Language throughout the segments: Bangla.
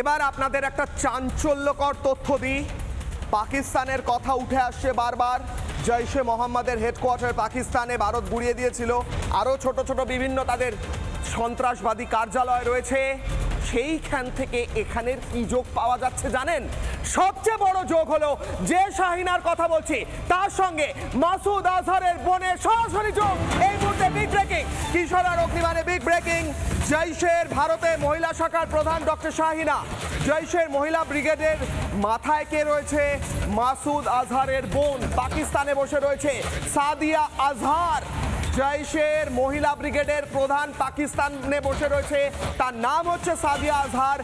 এবার আপনাদের একটা চাঞ্চল্যকর তথ্য দিই। পাকিস্তানের কথা উঠে আসছে বারবার। জৈশে মোহাম্মদের হেডকোয়ার্টার পাকিস্তানে, ভারত গুড়িয়ে দিয়েছিল। আরও ছোট ছোট বিভিন্ন তাদের সন্ত্রাসবাদী কার্যালয় রয়েছে। সেইখান থেকে এখানের কি যোগ পাওয়া যাচ্ছে জানেন? সবচেয়ে বড় যোগ হলো যে শাহিনার কথা বলছি তার সঙ্গে মাসুদ আজহারের বোনের সরাসরি যোগ। এই মুহূর্তে বিগ ব্রেকিং, কিশোর অগ্নিবাণে বিগ ব্রেকিং। জৈশের ভারতে মহিলা শাখার প্রধান ডক্টর শাহিনা, জৈশের মহিলা ব্রিগেডের মাথায় কে রয়েছে? মাসুদ আজহারের বোন পাকিস্তানে বসে রয়েছে সাদিয়া আজহার। জৈশের মহিলা ব্রিগেডের প্রধান পাকিস্তানে বসে রয়েছে, তার নাম হচ্ছে সাদিয়া আজহার।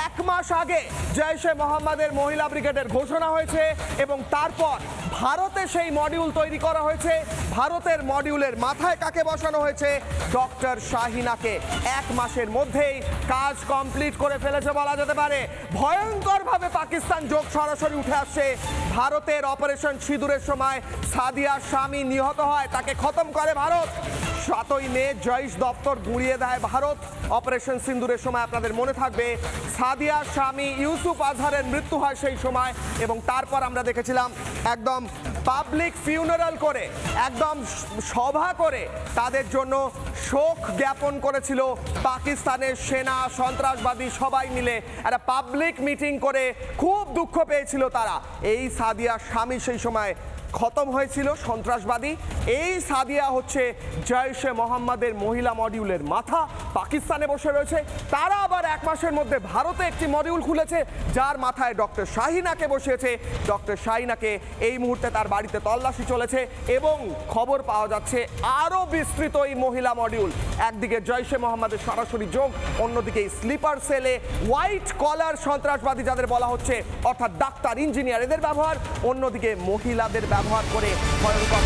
1 মাস আগে জৈশে মোহাম্মদের মহিলা ব্রিগেডের ঘোষণা হয়েছে এবং তারপর ভারতে সেই মডিউল তৈরি করা হয়েছে। ভারতের মডিউলের মাথায় কাকে বসানো হয়েছে? ডক্টর শাহিনাকে। 1 মাসের মধ্যেই কাজ কমপ্লিট করে ফেলেছে বলা যেতে পারে। ভয়ঙ্করভাবে পাকিস্তান যোগ সরাসরি উঠে আসছে। ভারতের অপারেশন সিঁদুরের সময় সাদিয়ার স্বামী নিহত হয়, তাকে খতম করে ভারত। 7ই মে জৈশ দপ্তর গুঁড়িয়ে দেয় ভারত। অপারেশন সিন্দুরের সময় আপনাদের মনে থাকবে সাদিয়ার স্বামী ইউসুফ আজহারের মৃত্যু হয় সেই সময়। এবং তারপর আমরা দেখেছিলাম একদম পাবলিক ফিউনারাল করে, একদম সভা করে তাদের জন্য শোক জ্ঞাপন করেছিল পাকিস্তানের সেনা, সন্ত্রাসবাদী সবাই মিলে একটা পাবলিক মিটিং করে খুব দুঃখ পেয়েছিল তারা। এই সাদিয়ার স্বামী সেই সময় খতম হয়েছিল, সন্ত্রাসবাদী। এই সাদিয়া হচ্ছে জৈশে মোহাম্মদের মহিলা মডিউলের মাথা, পাকিস্তানে বসে রয়েছে। তারা আবার 1 মাসের মধ্যে ভারতে একটি মডিউল খুলেছে যার মাথায় ডক্টর শাহিনাকে বসিয়েছে। ডক্টর শাহিনাকে এই মুহূর্তে তার বাড়িতে তল্লাশি চলেছে এবং খবর পাওয়া যাচ্ছে আরও বিস্তৃত এই মহিলা মডিউল। একদিকে জৈশে মোহাম্মদের সরাসরি যোগ, অন্যদিকে স্লিপার সেলে হোয়াইট কলার সন্ত্রাসবাদী যাদের বলা হচ্ছে, অর্থাৎ ডাক্তার, ইঞ্জিনিয়ার, এদের ব্যবহার, অন্যদিকে মহিলাদের ব্যবহার করে ভয়ঙ্কর